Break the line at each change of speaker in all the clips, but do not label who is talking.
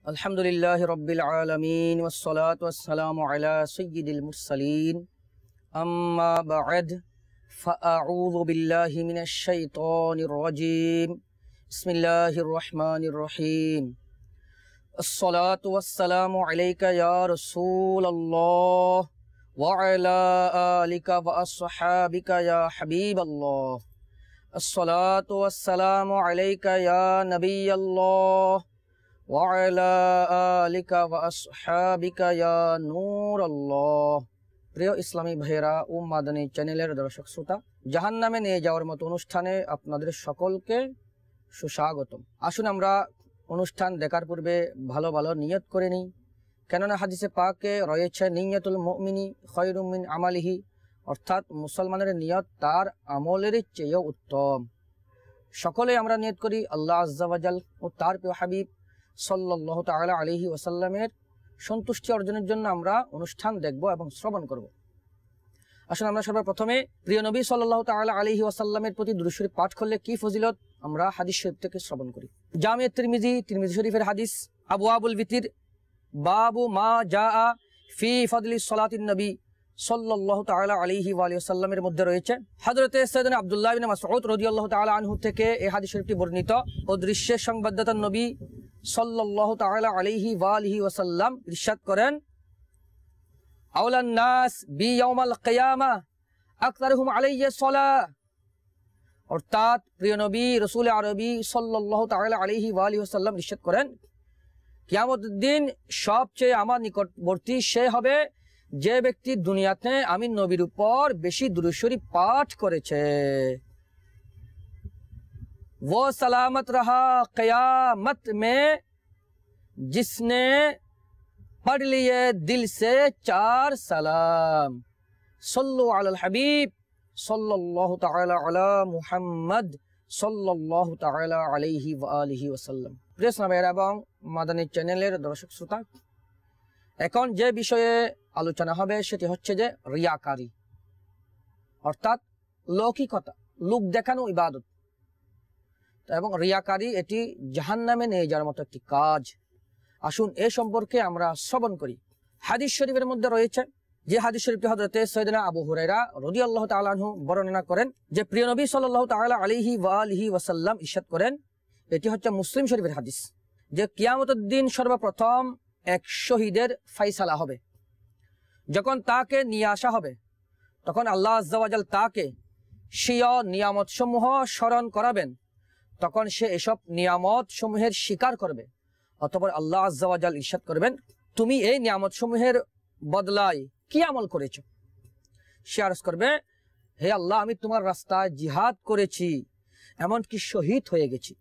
अल्हम्दुलिल्लाहि रब्बिल आलमीन वस्सलातु वस्सलामु अला सय्यिदिल मुरसलीन अम्मा बअद फ़अऊज़ु बिल्लाहि मिनश शैतानिर रजीम बिस्मिल्लाहिर रहमानिर रहीम अस्सलातु वस्सलामु अलैका या रसूलल्लाह व अला आलिका व अस्हाबिका या हबीबल्लाह अस्सलातु वस्सलामु अलैका या नबियल्लाह ওয়ালা আলিকা ওয়া আসহাবিকা ইয়া নূরাল্লাহ। প্রিয় ইসলামী ভাইয়েরা ও মাদানী চ্যানেলের দর্শক শ্রোতা, জাহান্নামে নিয়ে যাওয়ার মতো অনুষ্ঠানে আপনাদের সকলকে সুস্বাগতম। আসুন আমরা অনুষ্ঠান দেখার পূর্বে ভালো ভালো নিয়ত করে নিই, কেননা হাদিসে পাকে রয়েছে নিয়তুল মুমিনি খায়রুম মিন আমালিহি, অর্থাৎ মুসলমানের নিয়ত তার আমলের চেয়েও উত্তম। সকলে আমরা নিয়ত করি আল্লাহ আজ্জা ওয়া জাল ও তার প্রিয় হাবিব সাল্লাল্লাহু তাআলা আলাইহি ওয়াসাল্লামের সন্তুষ্টি অর্জনের জন্য আমরা অনুষ্ঠান দেখব এবং শ্রবণ করব। আসুন আমরা সর্বপ্রথমে প্রিয় নবী সাল্লাল্লাহু তাআলা আলাইহি ওয়াসাল্লামের প্রতি দুরূদ শরীফ পাঠ করলে কি ফজিলত আমরা হাদিস শরীফ থেকে শ্রবণ করি। জামি তিরমিজি শরীফের হাদিস আবওয়াবুল বিতির বাবু মা জাআ ফি ফাদলি সালাতিন নবী সাল্লাল্লাহু তাআলা আলাইহি ওয়া আলিহি ওয়াসাল্লামের মধ্যে রয়েছে হযরতে সাইয়েদনা আব্দুল্লাহ ইবনে মাসউদ রাদিয়াল্লাহু তাআলা আনহু থেকে এই হাদিস শরীফটি বর্ণিত ও দৃশ্যের সংবাদদাতা নবী সাল্লাল্লাহু তাআলা আলাইহি ওয়া আলিহি ওয়াসাল্লাম ইরশাদ করেন, আওলান নাস বি ইয়াউমাল কিয়ামা আকতারুহুম আলাইহি সালাহ। অর্থাৎ প্রিয় নবী রাসূল আরবী সাল্লাল্লাহু তাআলা আলাইহি ওয়া আলিহি ওয়াসাল্লাম ইরশাদ করেন, কিয়ামতের দিন সবচেয়ে আমার নিকটবর্তী সে হবে যে ব্যক্তি দুনিয়াতে আমি নবীর উপর বেশি দুরূদ শরীফ পাঠ করেছে। वो सलामत रहा क़यामत में जिसने पढ़ लिए दिल से 4 सलाम सल्लु अलल हबीब सल्लल्लाहु ताला अला मुहम्मद सल्लल्लाहु ताला अलैहि व आलिहि वसल्लम। प्रिय इस्लामेर এবং মাদানী চ্যানেলের দর্শক শ্রোতা, এখন যে বিষয়ে আলোচনা হবে সেটি হচ্ছে যে রিয়াকারী, অর্থাৎ লৌকিকতা, লোক দেখানো ইবাদত এবং রিয়াকারী এটি জাহান্নামে নিয়ে যাওয়ার মতো একটি কাজ। আসুন এ সম্পর্কে আমরা শ্রবণ করি। হাদিস শরীফের মধ্যে রয়েছে, যে হাদিস শরীফটি হযরতে সাইয়েদনা আবু হুরায়রা রাদিয়াল্লাহু তাআলা আনহু বর্ণনা করেন যে প্রিয় নবী সাল্লাল্লাহু তাআলা আলাইহি ওয়া আলিহি ওয়াসাল্লাম ইরশাদ করেন, এটি হচ্ছে মুসলিম শরীফের হাদিস, যে কিয়ামতের দিন সর্বপ্রথম এক শহীদের ফয়সালা হবে। যখন তাকে নিয়ে আসা হবে তখন আল্লাহ আজ্জা ওয়া জাল তাকে স্বীয় নিয়ামত সমূহ স্মরণ করাবেন। তখন সে এসব নিয়ামত সমূহের স্বীকার করবে। অতঃপর আল্লাহ আজ্জা ওয়া জাল ইরশাদ করবেন, তুমি এই নিয়ামত সমূহের বদলায় কি আমল করেছো? সে আরজ করবে, হে আল্লাহ, আমি তোমার রাস্তায় জিহাদ করেছি, এমনকি শহীদ হয়ে গেছি।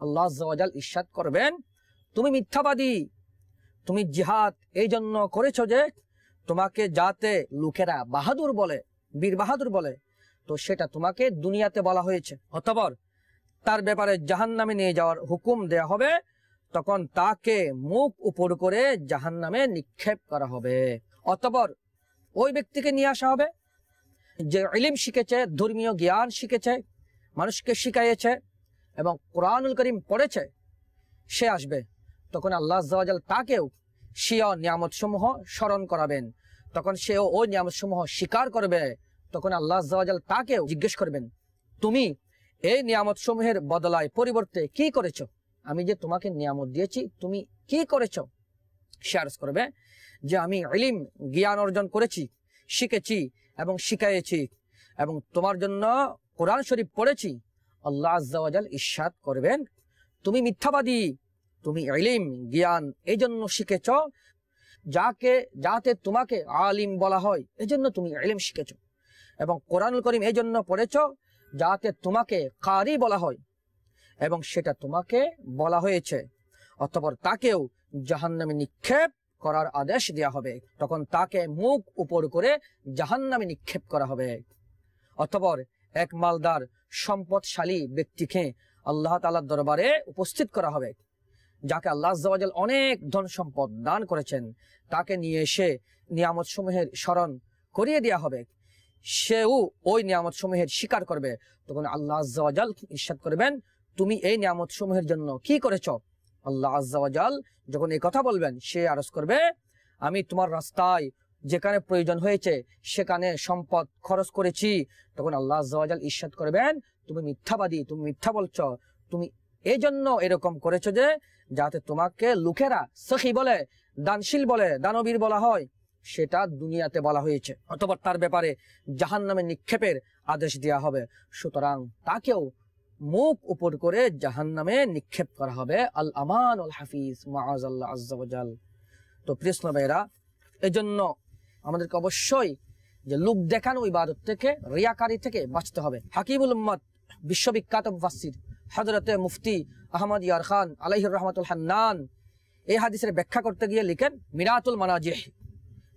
আল্লাহ আজ্জা ওয়া জাল ইরশাদ করবেন, তুমি মিথ্যাবাদী, তুমি জিহাদ এই জন্য করেছো যে তোমাকে যাতে লোকেরা বাহাদুর বলে, বীর বাহাদুর বলে, তো সেটা তোমাকে দুনিয়াতে বলা হয়েছে। অতঃপর তার ব্যাপারে জাহান্নামে নিয়ে যাওয়ার হুকুম দেয়া হবে। তখন তাকে মুখ উপর করে জাহান্নামে নিক্ষেপ করা হবে। অতঃপর ওই ব্যক্তিকে নিয়ে আসা হবে যে ইলম শিখেছে, ধর্মীয় জ্ঞান শিখেছে, মানুষকে শিখাইয়েছে এবং কোরআনুল করিম পড়েছে, সে আসবে। তখন আল্লাহ আজ্জা ওয়া জাল তাকেও স্বীয় নিয়ামত সমূহ স্মরণ করাবেন। তখন সেও ওই নিয়ামত সমূহ স্বীকার করবে। তখন আল্লাহ আজ্জা ওয়া জাল তাকেও জিজ্ঞেস করবেন, তুমি এই নিয়ামত সমূহের বদলায় পরিবর্তে কি করেছো? আমি যে তোমাকে নিয়ামত দিয়েছি তুমি কি করেছো? সে আরজ করবে যে আমি ইলম জ্ঞান অর্জন করেছি, শিখেছি এবং শিখাইয়েছি এবং তোমার জন্য কোরআন শরীফ পড়েছি। আল্লাহ আজ্জা ওয়া জাল ইরশাদ করবেন, তুমি মিথ্যাবাদী, তুমি ইলম জ্ঞান এই জন্য শিখেছো যাতে তোমাকে আলিম বলা হয়, এজন্য তুমি ইলম শিখেছো, এবং কোরআনুল কারীম এই জন্য পড়েছো যাতে তোমাকে কারি বলা হয়, এবং সেটা তোমাকে বলা হয়েছে। অতঃপর তাকেও জাহান্নামে নিক্ষেপ করার আদেশ দেওয়া হবে। তখন তাকে মুখ উপর করে জাহান্নামে নিক্ষেপ করা হবে। অতঃপর এক মালদার সম্পদশালী ব্যক্তিকে আল্লাহ তাআলার দরবারে উপস্থিত করা হবে, যাকে আল্লাহ আজ্জা ওয়া জাল অনেক ধন সম্পদ দান করেছেন। তাকে নিয়ে এসে নিয়ামত সমূহের স্মরণ করিয়ে দেওয়া হবে। সেও ওই নিয়ামত সমূহের স্বীকার করবে। তখন আল্লাহ আজ্জা ওয়া জাল ইরশাদ করবেন, তুমি এই নিয়ামত সমূহের জন্য কি করেছো? আল্লাহ আজ্জা ওয়া জাল যখন এই কথা বলবেন, সে আরজ করবে আমি তোমার রাস্তায় যেখানে প্রয়োজন হয়েছে সেখানে সম্পদ খরচ করেছি। তখন আল্লাহ আজ্জা ওয়া জাল ইরশাদ করবেন তুমি মিথ্যাবাদী, তুমি মিথ্যা বলছো, তুমি এই জন্য এরকম করেছো যে যাতে তোমাকে লোকেরা সখী বলে, দানশীল বলে, দানবীর বলা হয়, সেটা দুনিয়াতে বলা হয়েছে, অথবা তার ব্যাপারে জাহান্নামে নিক্ষেপের আদেশ দেওয়া হবে। সুতরাং তাকেও মুখ উপর করে জাহান্নামে নিক্ষেপ করা হবে। আল আমান আল হাফিজ মাআযাল্লাহ আজ্জা ওয়া জাল। তো প্রিয় ভাইরা, এই জন্য আমাদেরকে অবশ্যই যে লোক দেখানো ইবাদত থেকে, রিয়াকারি থেকে বাঁচতে হবে। হাকিমুল উম্মত বিশ্ববিখ্যাত মুফাসসির হযরতে মুফতি আহমদ ইয়ার খান আলাইহির রহমাতুল হান্নান এই হাদিসের ব্যাখ্যা করতে গিয়ে লিখেন মিরাতুল মানাজিহ,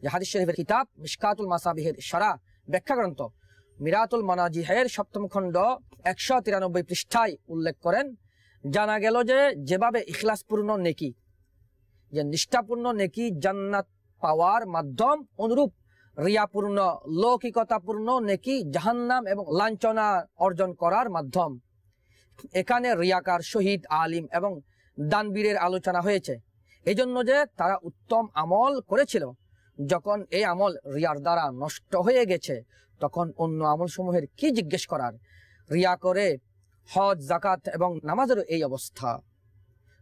যে হাদিস শরীফের কিতাব মিশকাতুল মাসাবিহের শরহ ব্যাখ্যা গ্রন্থ মিরাতুল মানাজিহের 7ম খণ্ড 193 পৃষ্ঠায় উল্লেখ করেন, জানা গেল যে যেভাবে ইখলাসপূর্ণ নেকি, যে নিষ্ঠাপূর্ণ নেকি জান্নাত পাওয়ার মাধ্যম, অনুরূপ রিয়াপূর্ণ লৌকিকতাপূর্ণ নেকি জাহান্নাম এবং লাঞ্ছনা অর্জন করার মাধ্যম। এখানে রিয়াকার, শহীদ, আলিম এবং দানবীরের আলোচনা হয়েছে এই জন্য যে তারা উত্তম আমল করেছিল। যখন এই আমল রিয়ার দ্বারা নষ্ট হয়ে গেছে তখন অন্য আমল সমূহের কি জিজ্ঞেস করার। রিয়া করে হজ, জাকাত এবং নামাজেরও এই অবস্থা।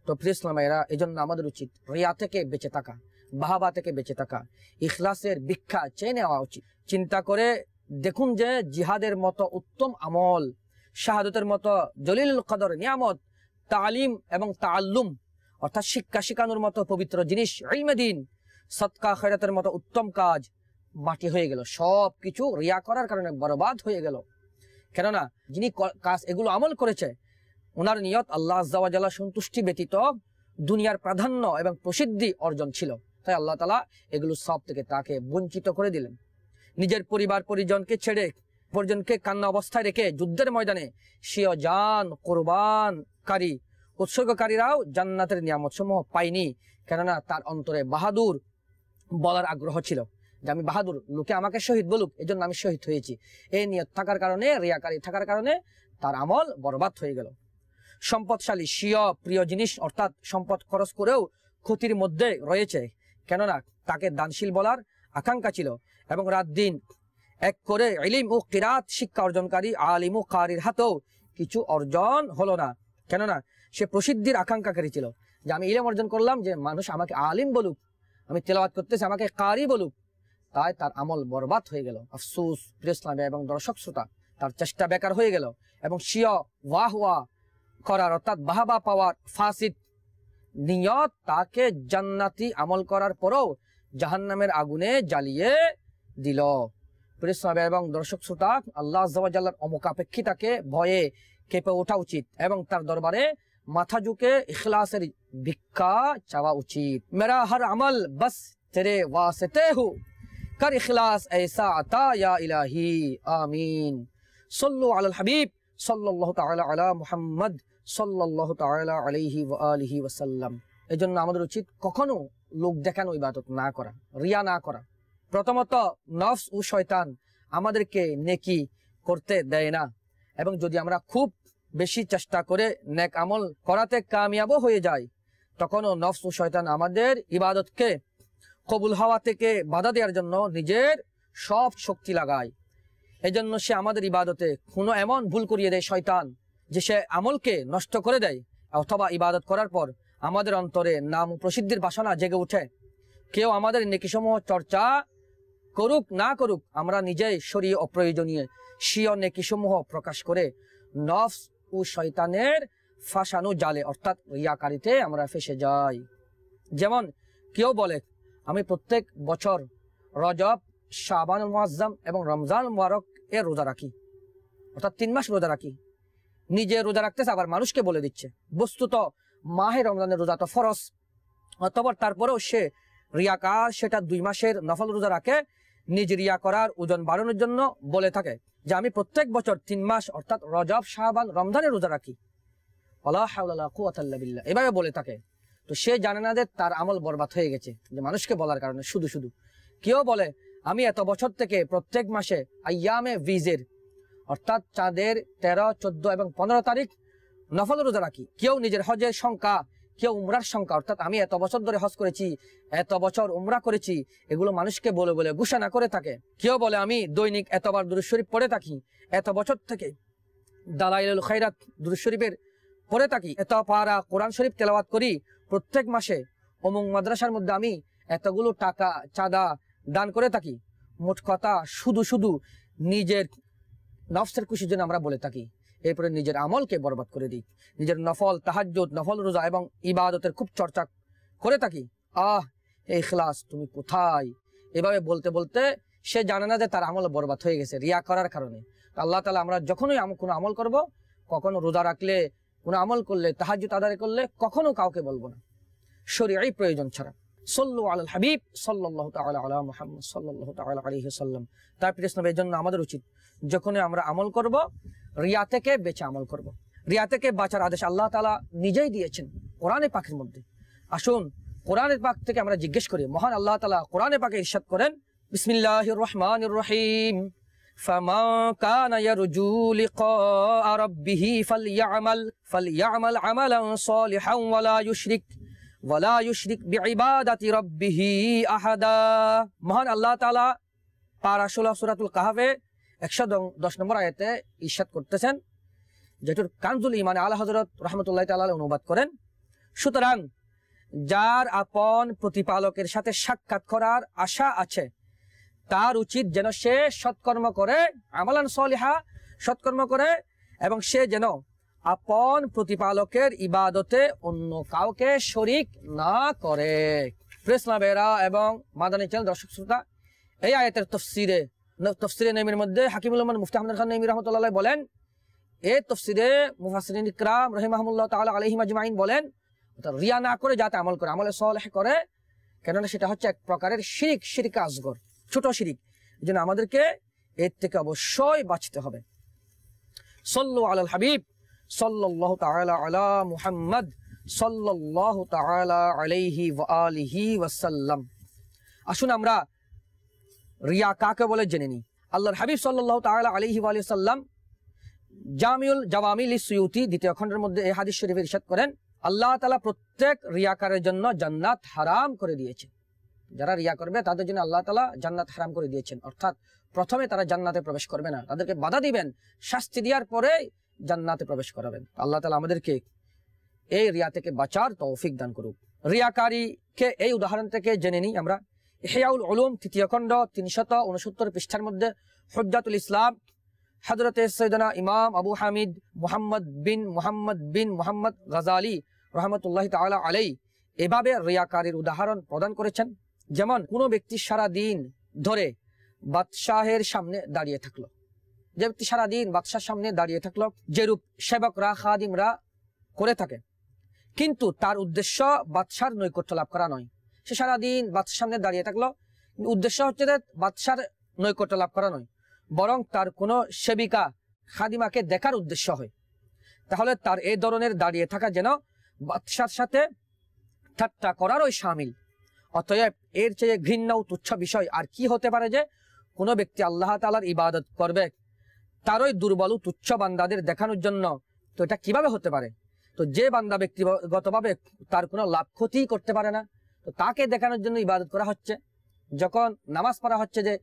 তো প্রিয় ইসলামাইরা, এই জন্য আমাদের উচিত রিয়া থেকে বেঁচে থাকা, বাহাবা থেকে বেঁচে থাকা, ইখলাসের ভিক্ষা চেয়ে নেওয়া উচিত। চিন্তা করে দেখুন যে জিহাদের মতো উত্তম আমল, শাহাদতের মতো জলিলুল কদর নিয়ামত, তালিম এবং তাআল্লুম অর্থাৎ শিক্ষা শিখানোর মতো পবিত্র জিনিস, ইলমে দ্বীন, সদকা খয়রাতের মতো উত্তম কাজ মাটি হয়ে গেল। সব কিছু রিয়া করার কারণে বরবাদ হয়ে গেল। কেননা যিনি কাজ এগুলো আমল করেছে ওনার নিয়ত আল্লাহ আজ্জা ওয়া জাল্লার সন্তুষ্টি ব্যতীত দুনিয়ার প্রাধান্য এবং প্রসিদ্ধি অর্জন ছিল। তাই আল্লাহ তাআলা এগুলো সব থেকে তাকে বঞ্চিত করে দিলেন। নিজের পরিবার পরিজনকে ছেড়ে, পরিজনকে কান্না অবস্থায় রেখে যুদ্ধের ময়দানে স্বীয় জান কোরবানকারী, উৎসর্গকারীরাও জান্নাতের নিয়ামত সমূহ পায়নি। কেননা তার অন্তরে বাহাদুর বলার আগ্রহ ছিল, যে আমি বাহাদুর, লোকে আমাকে শহীদ বলুক, এই জন্য আমি শহীদ হয়েছি। এই নিয়ত থাকার কারণে, রিয়াকারী থাকার কারণে তার আমল বরবাদ হয়ে গেল। সম্পদশালী স্বীয় প্রিয় জিনিস অর্থাৎ সম্পদ খরচ করেও ক্ষতির মধ্যে রয়েছে, কেননা তাকে দানশীল বলার আকাঙ্ক্ষা ছিল এবং রাত দিন এক করে ইলম ও কিরাত শিক্ষা অর্জনকারী আলিম ও কারির হাতেও কিছু অর্জন হলো না। কেননা সে প্রসিদ্ধির আকাঙ্ক্ষাকারী ছিল, যে আমি ইলম অর্জন করলাম, যে মানুষ আমাকে আলিম বলুক, আমি তেলাওয়াত করতেছি আমাকে কারি বলুক, তাই তার আমল বরবাদ হয়ে গেল। আফসোস প্রিয় ইসলামী এবং দর্শক শ্রোতা, তার চেষ্টা বেকার হয়ে গেল এবং স্বীয় ওয়াহ করার অর্থাৎ বাহাবা পাওয়ার ফাসিদ নিয়ত তাকে জান্নাতি আমল করার পরও জাহান্নামের আগুনে জ্বালিয়ে দিল। প্রিয় ইসলামী এবং দর্শক শ্রোতা, আল্লাহ আজ্জা ওয়া জাল্লার অমুখাপেক্ষিতাকে ভয়ে কেঁপে ওঠা উচিত এবং তার দরবারে মাথা ঝুঁকে ইখলাসের ভিক্ষা চাওয়া উচিত। মেরা হর আমল বস তেরে ওয়াসিতে হু, कर इखलास ऐसा अता या इलाही आमीन। सल्लु अलल हबीब सल्लल्लाहु ताआला अला मुहम्मद सल्लल्लाहु ताआला अलैहि व आलिहि वसल्लम। এজন্য আমাদের উচিত কখনো লোক দেখানো ইবাদত না করা, রিয়া না করা। প্রথমত নফস ও শয়তান আমাদেরকে নেকি করতে দেয় না, এবং যদি আমরা খুব বেশি চেষ্টা করে নেক আমল করাতে কামিয়াবও হয়ে যাই, তখনও নফস ও শয়তান আমাদের ইবাদতকে কবুল হওয়া থেকে বাধা দেওয়ার জন্য নিজের সব শক্তি লাগায়। এই জন্য সে আমাদের ইবাদতে কোনো এমন ভুল করিয়ে দেয় শয়তান, যে সে আমলকে নষ্ট করে দেয়, অথবা ইবাদত করার পর আমাদের অন্তরে নাম ও প্রসিদ্ধির বাসনা জেগে উঠে। কেউ আমাদের নেকিসমূহ চর্চা করুক না করুক, আমরা নিজেই শরীয় অপ্রয়োজনীয় স্বীয় নেকিসমূহ প্রকাশ করে নফস ও শয়তানের ফাঁসানো জালে অর্থাৎ রিয়াকারিতে আমরা ফেসে যাই। যেমন কেউ বলে আমি প্রত্যেক বছর রজব, শাবানুল মুআজ্জম এবং রমজান মুবারক এর রোজা রাখি, অর্থাৎ 3 মাস রোজা রাখি। নিজে রোজা রাখতেছে, আবার মানুষকে বলে দিচ্ছে। বস্তুত মাহে রমজানের রোজা তো ফরজ, অতঃপর তারপরেও সে রিয়াকার, সেটা 2 মাসের নফল রোজা রাখে, নিজ রিয়া করার ওজন বাড়ানোর জন্য বলে থাকে যে আমি প্রত্যেক বছর 3 মাস অর্থাৎ রজব, শাবান, রমজানের রোজা রাখি। ওয়ালা হাওলা ওয়ালা কুওয়াতা ইল্লা বিল্লাহ, এভাবে বলে থাকে। তো সে জানে না যে তার আমল বরবাদ হয়ে গেছে, যে মানুষকে বলার কারণে শুধু শুধু। কেউ বলে আমি এত বছর থেকে প্রত্যেক মাসে আইয়ামে ভিজের অর্থাৎ চাঁদের 13, 14 এবং 15 তারিখ নফল রোজা রাখি। কেউ নিজের হজের সংখ্যা কেউ উমরার সংখ্যা, অর্থাৎ আমি এত বছর ধরে হজ করেছি, এত বছর উমরা করেছি, এগুলো মানুষকে বলে বলে ঘোষণা করে থাকে। কেউ বলে আমি দৈনিক এতবার দুরূদ শরীফ পড়ে থাকি, এত বছর থেকে দালাইলুল খায়রাত দুরূদ শরীফের পড়ে থাকি, এত পারা কোরআন শরীফ তেলাওয়াত করি, প্রত্যেক মাসে অমুক মাদ্রাসার মধ্যে আমি এতগুলো টাকা চাঁদা দান করে থাকি। মোট কথা শুধু শুধু নিজের নফসের খুশির জন্য আমরা বলে থাকি, এরপরে নিজের আমলকে বরবাদ করে দিই। নিজের নফল তাহাজ্জুদ, নফল রোজা এবং ইবাদতের খুব চর্চা করে থাকি। ইখলাস তুমি কোথায়? এভাবে বলতে বলতে সে জানে না যে তার আমল বরবাদ হয়ে গেছে রিয়া করার কারণে। আল্লাহ তাআলা আমরা যখনই কোনো আমল করব, কখনো রোজা রাখলে, কোনো আমল করলে, তাহাজ্জুদ আদায় করলে কখনো কাউকে বলবো না শরীয়ী প্রয়োজন ছাড়া। সাল্লু আলাল হাবিব সাল্লাল্লাহু তাআলা আলা মুহাম্মদ সাল্লাল্লাহু তাআলা আলাইহি ওয়াসাল্লাম। তার প্রিয় নবীর জন্য আমাদের উচিত যখনই আমরা আমল করব, রিয়া থেকে বেঁচে আমল করব। রিয়া থেকে বাঁচার আদেশ আল্লাহ তাআলা নিজেই দিয়েছেন কোরআনে পাকের মধ্যে। আসুন কোরআনের পাক থেকে আমরা জিজ্ঞেস করি। মহান আল্লাহ তাআলা কোরআনে পাকে ইরশাদ করেন, বিসমিল্লাহির রহমানির রহিম, ফামান কানা ইয়ারজু লিকা রাব্বিহি ফালইয়ামাল আমালান সালিহান ওয়ালা ইউশরিক বিইবাদাতি রাব্বিহি আহাদা। মহান আল্লাহ তাআলা পারা 16 সূরাতুল কাহফে 110 নম্বর আয়াতে ইরশাদ করতেছেন, যেটার কানজুল ঈমান আলা হযরত রাহমাতুল্লাহি তাআলা অনুবাদ করেন, সুতরাং যার আপন প্রতিপালকের সাথে সাক্ষাৎ করার আশা আছে তার উচিত যেন সে সৎকর্ম করে, আমালান সলিহা, সৎকর্ম করে, এবং সে যেন আপন প্রতিপালকের ইবাদতে অন্য কাউকে শরীক না করে। প্রেসনাবেরা এবং মাদানী চ্যানেল দর্শক শ্রোতা, এই আয়াতের তফসিরে নেমির মধ্যে হাকিমুল উম্মাহ মুফতি আহমদ খান নেমি রাহমাতুল্লাহ বলেন, এই তফসিরে মুফাসসিরিন ইকরাম রাহিমাহুমুল্লাহ তাআলা আলাইহিম আজমাইন বলেন, রিয়া না করে যাতে আমল করে, আমলে সালেহ করে, কেননা সেটা হচ্ছে এক প্রকারের শিরক, শিরক আসগর, ছোট শিরক। এজন্য আমাদেরকে এর থেকে অবশ্যই বাঁচতে হবে। সাল্লু আলাল হাবিব সাল্লাল্লাহু তাআলা আলা মুহাম্মদ সাল্লাল্লাহু তাআলা আলাইহি ওয়া আলিহি ওয়াসাল্লাম। আসুন আমরা রিয়া কাকে বলে জেনে নিই। আল্লাহর হাবিব সাল্লাল্লাহু তাআলা আলাইহি ওয়া আলিহি ওয়াসাল্লাম জামিউল জাওয়ামিল সুয়ুতি দ্বিতীয় খণ্ডের মধ্যে এই হাদিস শরীফে ইরশাদ করেন, আল্লাহ তাআলা প্রত্যেক রিয়াকারের জন্য জান্নাত হারাম করে দিয়েছেন। যারা রিয়া করবে তাদের জন্য আল্লাহ তাআলা জান্নাত হারাম করে দিয়েছেন, অর্থাৎ প্রথমে তারা জান্নাতে প্রবেশ করবে না, তাদেরকে বাধা দিবেন, শাস্তি দেওয়ার পরে জান্নাতে প্রবেশ করাবেন। আল্লাহ তাআলা আমাদেরকে এই রিয়া থেকে বাঁচার তৌফিক দান করুক। রিয়াকারীকে এই উদাহরণ থেকে জেনে নিই আমরা। ইহয়াউল উলুম তৃতীয় খণ্ড 369 পৃষ্ঠার মধ্যে হুজ্জাতুল ইসলাম হযরতে সাইয়েদনা ইমাম আবু হামিদ মুহাম্মদ বিন মুহাম্মদ গাজালি রাহমাতুল্লাহি তাআলা আলাইহি এভাবে রিয়াকারীর উদাহরণ প্রদান করেছেন। যেমন কোনো ব্যক্তি সারা দিন ধরে বাদশাহের সামনে দাঁড়িয়ে থাকলো, যে ব্যক্তি সারাদিন বাদশার সামনে দাঁড়িয়ে থাকলো, যেরূপ সেবকরা খাদিমরা করে থাকে, কিন্তু তার উদ্দেশ্য বাদশার নৈকট্য লাভ করা নয়। সে সারাদিন বাদশার সামনে দাঁড়িয়ে থাকলো, উদ্দেশ্য হচ্ছে যে বাদশার নৈকট্য লাভ করা নয়, বরং তার কোনো সেবিকা খাদিমাকে দেখার উদ্দেশ্য হয়, তাহলে তার এই ধরনের দাঁড়িয়ে থাকা যেন বাদশার সাথে ঠাট্টা করারই শামিল। অতএব এর চেয়ে ঘৃণ্য ও তুচ্ছ বিষয় আর কি হতে পারে যে কোনো ব্যক্তি আল্লাহ তাআলার ইবাদত করবে তারই দুর্বল তুচ্ছ বান্দাদের দেখানোর জন্য। তো এটা কিভাবে হতে পারে? তো যে বান্দা ব্যক্তিগতভাবে তার কোনো লাভ ক্ষতি করতে পারে না, তো তাকে দেখানোর জন্য ইবাদত করা হচ্ছে। যখন নামাজ পড়া হচ্ছে, যে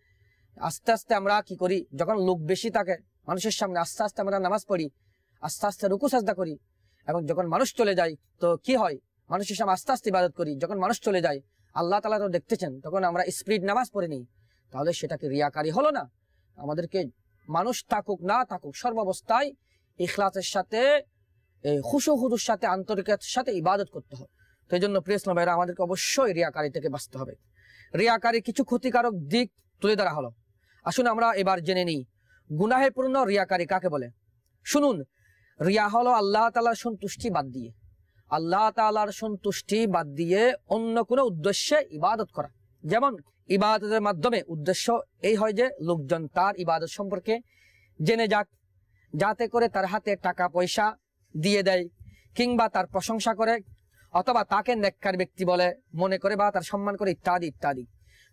আস্তে আস্তে আমরা কি করি, যখন লোক বেশি থাকে মানুষের সামনে আস্তে আস্তে আমরা নামাজ পড়ি, আস্তে আস্তে রুকু সাজদা করি, এবং যখন মানুষ চলে যায় তো কি হয়, মানুষের সামনে আস্তে আস্তে ইবাদত করি। যখন মানুষ চলে যায়, আল্লাহ তাআলা তো দেখতেছেন, তখন আমরা স্পিড নামাজ পড়ে নিই, তাহলে সেটাকে রিয়াকারী হলো না? আমাদেরকে মানুষ থাকুক না থাকুক সর্বাবস্থায় ইখলাসের সাথে, খুশু খুদুর সাথে, আন্তরিকতার সাথে ইবাদত করতে হবে। তো এই জন্য প্রিয় ইসলাম ভাইরা, আমাদেরকে অবশ্যই রিয়াকারী থেকে বাঁচতে হবে। রিয়াকারী কিছু ক্ষতিকারক দিক তুলে ধরা হলো। আসুন আমরা এবার জেনে নিই গুনাহে পূর্ণ রিয়াকারী কাকে বলে। শুনুন, রিয়া হলো আল্লাহ তাআলার সন্তুষ্টি বাদ দিয়ে, আল্লাহ তাআলার সন্তুষ্টি বাদ দিয়ে অন্য কোনো উদ্দেশ্যে ইবাদত করা। যেমন ইবাদতের মাধ্যমে উদ্দেশ্য এই হয় যে লোকজন তার ইবাদত সম্পর্কে জেনে যাক, যাতে করে তার হাতে টাকা পয়সা দিয়ে দেয়, কিংবা তার প্রশংসা করে, অথবা তাকে নেককার ব্যক্তি বলে মনে করে বা তার সম্মান করে, ইত্যাদি ইত্যাদি।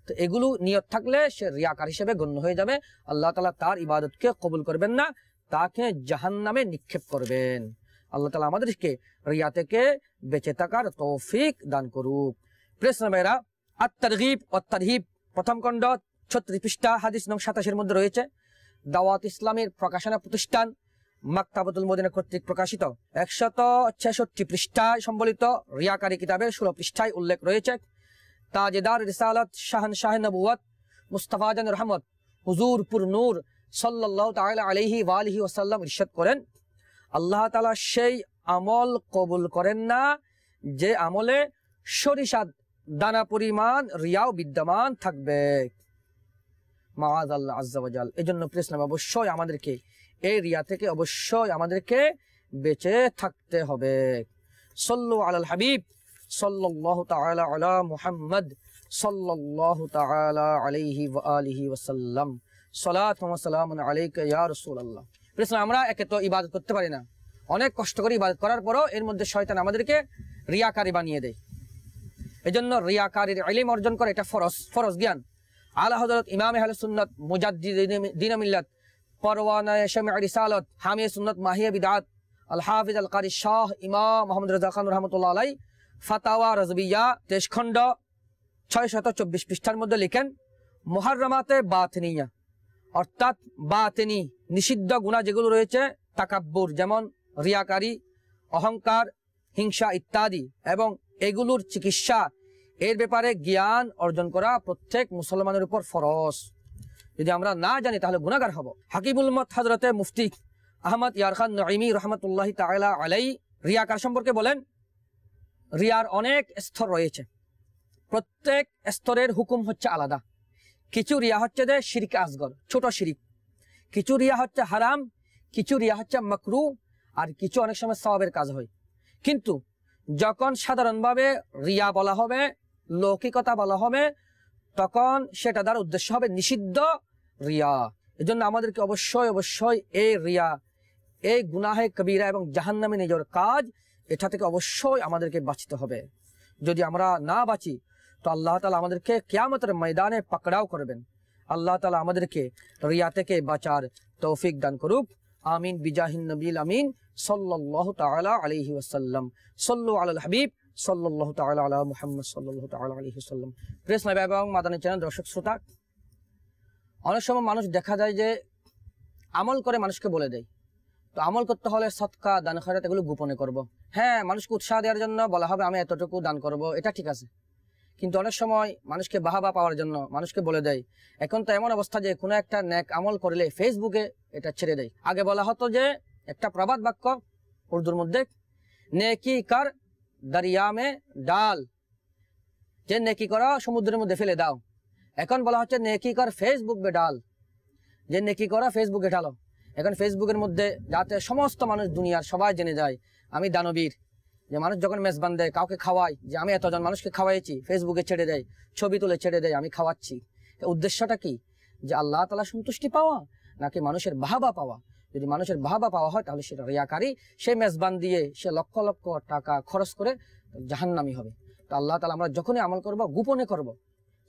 তো এগুলো নিয়ত থাকলে সে রিয়াকার হিসেবে গণ্য হয়ে যাবে। আল্লাহ তাআলা তার ইবাদতকে কবুল করবেন না, তাকে জাহান্নামে নিক্ষেপ করবেন। আল্লাহ তাআলা আমাদেরকে রিয়া থেকে বেঁচে থাকার তৌফিক দান করুক। প্রিয় ভাইরা, আত-তারগীব ও তারহিব প্রথম খণ্ড 36 পৃষ্ঠা হাদিস নং 87 মধ্যে রয়েছে। দাওয়াত ইসলামের প্রকাশনা প্রতিষ্ঠান মাকতাবাতুল মদিনা কর্তৃক প্রকাশিত 166 পৃষ্ঠায় সম্বলিত রিয়াকারী কিতাবের 16 পৃষ্ঠায় উল্লেখ রয়েছে, তাজেদার রিসালাত শাহনশাহ নবুয়ত মুস্তাফা জান রহমত হুজুর পুর নূর সাল্লাল্লাহু তাআলা আলাইহি ওয়া আলিহি ওয়াসাল্লাম ইরশাদ করেন, আল্লাহ তাআলা সেই আমল কবুল করেন না যে আমলে সরিষার দানা পরিমাণ রিয়াও বিদ্যমান থাকবে। মাআযাল্লাহ আযজা ওয়া জাল। এজন্য প্রিয় ইসলাম, অবশ্যই আমাদেরকে এই রিয়া থেকে অবশ্যই আমাদেরকে বেঁচে থাকতে হবে। সাল্লু আলাল হাবিব সাল্লাল্লাহু তাআলা আলা মুহাম্মদ সাল্লাল্লাহু তাআলা আলাইহি ওয়া আলিহি ওয়াসাল্লাম। সালাতু ওয়া সালামুন আলাইকা ইয়া রাসূলুল্লাহ। প্রিয় ইসলাম, আমরা একে তো ইবাদত করতে পারি না, অনেক কষ্ট করে ইবাদত করার পরও এর মধ্যে শয়তান আমাদেরকে রিয়াকারী বানিয়ে দেয়। এজন্য রিয়াকারীর ইলম অর্জন করা এটা ফরজ জ্ঞান। আলা হযরত ইমাম আহলে সুন্নাত মুজাদ্দিদিন মিল্লাত পরওয়ানা শামি'আ রিসালাত হামিয়ে সুন্নাত মাহিয়া বিদআত আল হাফিজ আল কারি শাহ ইমাম মুহাম্মদ রাজা খান রাহমাতুল্লাহ আলাইহি ফাতাওয়া রাজবিয়া 23 খণ্ড 624 পৃষ্ঠার মধ্যে লিখেন, মুহাররামাতে বাতিনিয়া অর্থাৎ বাতিনি নিষিদ্ধ গুনাহ যেগুলো রয়েছে, তাকাব্বুর যেমন রিয়াকারী, অহংকার, হিংসা ইত্যাদি, এবং এগুলোর চিকিৎসা এর ব্যাপারে জ্ঞান অর্জন করা প্রত্যেক মুসলমানের উপর ফরজ। যদি আমরা না জানি তাহলে গুনাহগার হব। হাকিমুল উম্মত হযরতে মুফতি আহমদ ইয়ার খান নঈমি রাহমাতুল্লাহি তাআলা আলাইহি রিয়াকার সম্পর্কে বলেন, রিয়ার অনেক স্তর রয়েছে, প্রত্যেক স্তরের হুকুম হচ্ছে আলাদা। কিছু রিয়া হচ্ছে যে শিরক আসগর, ছোট শিরক, কিছু রিয়া হচ্ছে হারাম, কিছু রিয়া হচ্ছে মাকরুহ, আর কিছু অনেক সময় সওয়াবের কাজ হয়। কিন্তু যখন সাধারণভাবে রিয়া বলা হবে, লৌকিকতা বলা হবে, তখন সেটা দ্বারা উদ্দেশ্য হবে নিষিদ্ধ রিয়া। এজন্য আমাদেরকে অবশ্যই অবশ্যই এই রিয়া, এই গুনাহে কবিরা এবং জাহান্নামে নিজের কাজ, এটা থেকে অবশ্যই আমাদেরকে বাঁচতে হবে। যদি আমরা না বাঁচি তো আল্লাহ তাআলা আমাদেরকে কিয়ামতের ময়দানে পাকড়াও করবেন। আল্লাহ তাআলা আমাদেরকে রিয়া থেকে বাঁচার তৌফিক দান করুক। আমিন বিজাহিন নবীল আমিন সাল্লাল্লাহু তাআলা আলাইহি ওয়াসাল্লাম। সাল্লু আলাল হাবিব সাল্লাল্লাহু তাআলা আলা মুহাম্মদ সাল্লাল্লাহু তাআলা আলাইহি ওয়াসাল্লাম। প্রেস লাইভ এবং মাদানী চ্যানেল দর্শক শ্রোতা, অনেক সময় মানুষ দেখা যায় যে আমল করে মানুষকে বলে দেয়, তো আমল করতে হলে সদকা দান খয়রাত এগুলো গোপনে করব। হ্যাঁ, মানুষকে উৎসাহ দেওয়ার জন্য বলা হবে আমি এতটুকু দান করব, এটা ঠিক আছে। কিন্তু অনেক সময় মানুষকে বাহাবা পাওয়ার জন্য মানুষকে বলে দেয়। এখন তো এমন অবস্থা যে কোনো একটা নেক আমল করলে ফেসবুকে এটা ছেড়ে দেয়। আগে বলা হতো যে একটা প্রবাদ বাক্য উর্দুর মধ্যে, নেকি কর দরিয়া মে ডাল, যে নেকি করা সমুদ্রের মধ্যে ফেলে দাও। এখন বলা হচ্ছে নেকি কর ফেসবুক বে ডাল, যে নেকি করা ফেসবুকে ঢালো। এখন ফেসবুকের মধ্যে যাতে সমস্ত মানুষ দুনিয়ার সবাই জেনে যায় আমি দানবীর, যে মানুষ যখন মেজবান দেয় কাউকে খাওয়ায় যে আমি এতজন মানুষকে খাওয়াইছি, ফেসবুকে ছেড়ে দেয়, ছবি তুলে ছেড়ে দেয় আমি খাওয়াচ্ছি। উদ্দেশ্যটা কি? যে আল্লাহ তাআলা সন্তুষ্টি পাওয়া নাকি মানুষের বাহাবা পাওয়া? যদি মানুষের বাহাবা পাওয়া হয় তাহলে সেটা রিয়াকারী, সে মেজবান দিয়ে সে লক্ষ লক্ষ টাকা খরচ করে জাহান্নামী হবে। তো আল্লাহ তাআলা আমরা যখনই আমল করব গোপনে করব,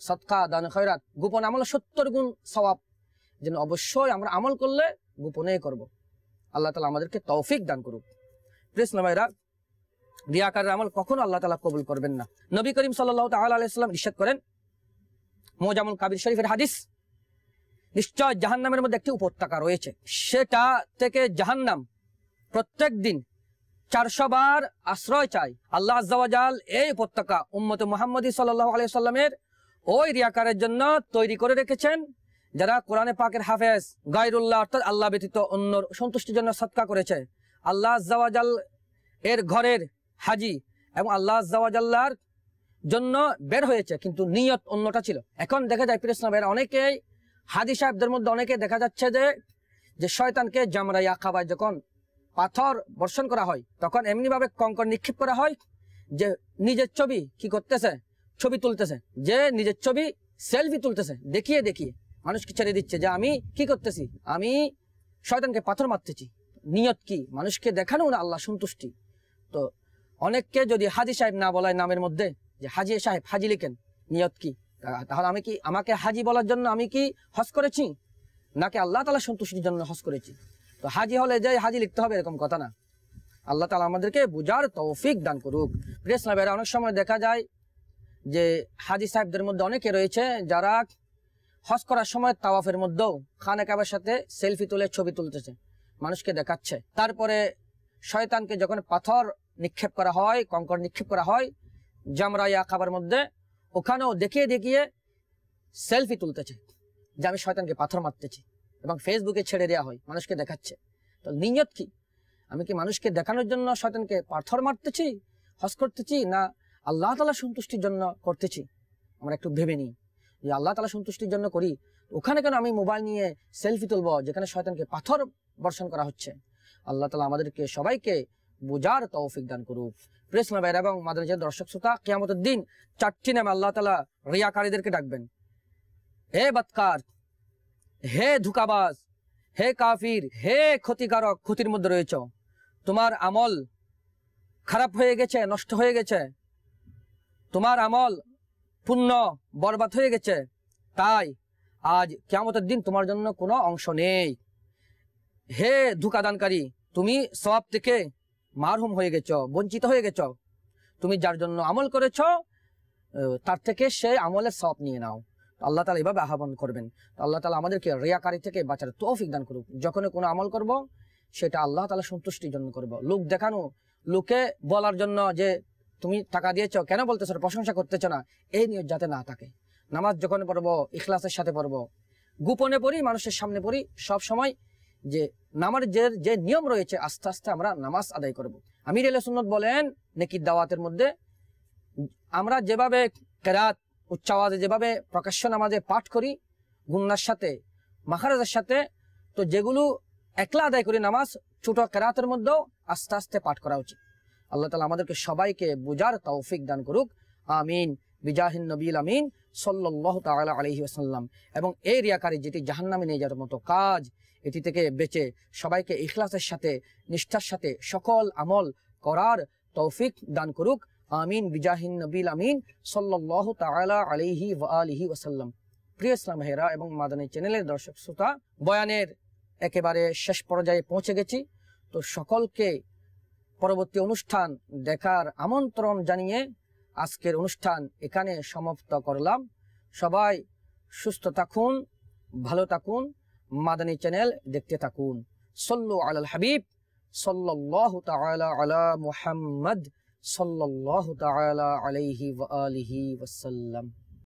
সদকা দান খয়রাত গোপন আমল 70 গুণ সওয়াব, যেন অবশ্যই আমরা আমল করলে গোপনে করব। আল্লাহ তাআলা আমাদেরকে তৌফিক দান করুক। প্রিয় ভাইরা, রিয়াকারের আমল কখনো আল্লাহ তাআলা কবুল করবেন না। নবী করিম সাল্লাল্লাহু তাআলা আলাইহি ওয়াসাল্লাম ইরশাদ করেন, মুজামুল কাবির শরীফের হাদিস, নিশ্চয় জাহান্নামের মধ্যে একটি উপত্যকা রয়েছে, সেটা থেকে জাহান্নাম প্রত্যেক দিন 400 বার আশ্রয় চায়। আল্লাহ আযজা ওয়া জাল এই উপত্যকা উম্মতে মুহাম্মদী সাল্লাল্লাহু আলাইহি ওয়াসাল্লামের ওই রিয়াকারের জন্য তৈরি করে রেখেছেন যারা কোরআনে পাকের হাফেজ, গায়রুল্লাহ অর্থাৎ আল্লাহ ব্যতীত অন্যর সন্তুষ্টির জন্য সদকা করেছে, আল্লাহ আযজা ওয়া জাল এর ঘরের হাজি এবং আল্লাহ আযজা ওয়া জাল্লার জন্য বের হয়েছে, কিন্তু নিয়ত অন্যটা ছিল। এখন দেখা যায় প্রিয় ভাইরা, অনেকেই হাজি সাহেবদের মধ্যে অনেকে দেখা যাচ্ছে যে শয়তানকে জামরা ইয়াকাবায় যখন পাথর বর্ষণ করা হয় তখন এমনি ভাবে কঙ্কর নিক্ষেপ করা হয় যে নিজের ছবি কি করতেছে, ছবি তুলতেছে, যে নিজের ছবি সেলফি তুলতেছে, দেখিয়ে দেখিয়ে মানুষকে ছেড়ে দিচ্ছে যে আমি কি করতেছি, আমি শয়তানকে পাথর মারতেছি। নিয়ত কি? মানুষকে দেখানো না আল্লাহ সন্তুষ্টি। তো অনেককে যদি হাজি সাহেব না বলায় নামের মধ্যে যে হাজি সাহেব, হাজি লিখেন, নিয়ত কি? তাহলে আমি কি, আমাকে হাজি বলার জন্য আমি কি হজ করেছি নাকি আল্লাহ তাআলা সন্তুষ্টির জন্য হজ করেছি? তো হাজি হলে যে হাজি লিখতে হবে এরকম কথা না। আল্লাহ তাআলা আমাদেরকে বুঝার তৌফিক দান করুক। প্রিয় ইসলাম ভাইরা, অনেক সময় দেখা যায় যে হাজি সাহেবদের মধ্যে অনেকে রয়েছে যারা হজ করার সময় তাওয়াফের মধ্যেও খানে কাবার সাথে সেলফি তুলে ছবি তুলতেছে, মানুষকে দেখাচ্ছে। তারপরে শয়তানকে যখন পাথর নিক্ষেপ করা হয়, কঙ্কর নিক্ষেপ করা হয় জামরা ইয়া কাবার মধ্যে, ওখানেও দেখিয়ে দেখিয়ে সেলফি তুলতেছে যে আমি শয়তানকে পাথর মারতেছি, এবং ফেসবুকে ছেড়ে দেওয়া হয়, মানুষকে দেখাচ্ছে। তো নিয়ত কি? আমি কি মানুষকে দেখানোর জন্য শয়তানকে পাথর মারতেছি, হজ করতেছি, না আল্লাহ তাআলা সন্তুষ্টির জন্য করতেছি? আমরা একটু ভেবে নিই যে আল্লাহ তাআলা সন্তুষ্টির জন্য করি, ওখানে কেন আমি মোবাইল নিয়ে সেলফি তুলবো যেখানে শয়তানকে পাথর বর্ষণ করা হচ্ছে? আল্লাহ তাআলা আমাদেরকে সবাইকে বুঝার তৌফিক দান করুক। প্রিয় ইসলাম ভাইরা এবং মাদানী চ্যানেলের দর্শক শ্রোতা, কিয়ামতের দিন 4টি নামে আল্লাহ তাআলা রিয়াকারীদেরকে ডাকবেন। হে বদকার, হে ধোঁকাবাজ, হে কাফির, হে ক্ষতিকারক, ক্ষতির মধ্যে রয়েছ, তোমার আমল খারাপ হয়ে গেছে, নষ্ট হয়ে গেছে, তোমার আমল পুণ্য বরবাদ হয়ে গেছে, তাই আজ কিয়ামতের দিন তোমার জন্য কোনো অংশ নেই। হে ধোঁকাদানকারী, তুমি সওয়াব থেকে মারহুম হয়ে গেছ, বঞ্চিত হয়ে গেছ। তুমি যার জন্য আমল করেছ তার থেকে সে আমলের সওয়াব নিয়ে নাও। আল্লাহ তাআলা এভাবে আহ্বান করবেন। আল্লাহ তাআলা আমাদেরকে রিয়াকারী থেকে বাঁচার তৌফিক দান করুক। যখন কোনো আমল করব সেটা আল্লাহ তাআলা সন্তুষ্টির জন্য করব। লোক দেখানো, লোকে বলার জন্য যে তুমি টাকা দিয়েছো, কেন বলতেছো, প্রশংসা করতেছো না, এই নিয়ত যাতে না থাকে। নামাজ যখন পড়বো ইখলাসের সাথে পড়বো, গোপনে পড়ি, মানুষের সামনে পড়ি, সব সময় যে নামাজের যে নিয়ম রয়েছে আস্তে আস্তে আমরা নামাজ আদায় করব। আমির আহলে সুন্নাত বলেন নেকির দাওয়াতের মধ্যে, আমরা যেভাবে কেরাত উচ্চ আওয়াজে যেভাবে প্রকাশ্য নামাজে পাঠ করি গুন্নার সাথে, মাখারাজের সাথে, তো যেগুলো একলা আদায় করি নামাজ, ছোট কেরাতের মধ্যেও আস্তে আস্তে পাঠ করা উচিত। আল্লাহ তাআলা আমাদেরকে সবাইকে বুঝার তৌফিক দান করুক, আমিন, বিজাহিন নবীল আমিন সাল্লাল্লাহু তাআলা আলাইহি ওয়াসাল্লাম। এবং এই রিয়াকারী, যেটি জাহান্নামে নিয়ে যাওয়ার মতো কাজ, এটি থেকে বেঁচে সবাইকে ইখলাসের সাথে, নিষ্ঠার সাথে সকল আমল করার তৌফিক দান করুক, আমিন, বিজাহিন নবীল আমিন সাল্লাল্লাহু তাআলা আলাইহি ওয়া আলিহি ওয়াসাল্লাম। প্রিয় ইসলাম ভাইরা এবং মাদানী চ্যানেলের দর্শক শ্রোতা, বয়ানের একেবারে শেষ পর্যায়ে পৌঁছে গেছি। তো সকলকে পরবর্তী অনুষ্ঠান দেখার আমন্ত্রণ জানিয়ে আজকের অনুষ্ঠান এখানে সমাপ্ত করলাম। সবাই সুস্থ থাকুন, ভালো থাকুন, মাদানী চ্যানেল দেখতে থাকুন। সল্লু আলাল হাবিব সাল্লাল্লাহু তাআলা আলা মুহাম্মদ সাল্লাল্লাহু তাআলা আলাইহি ওয়া আলিহি ওয়াসাল্লাম।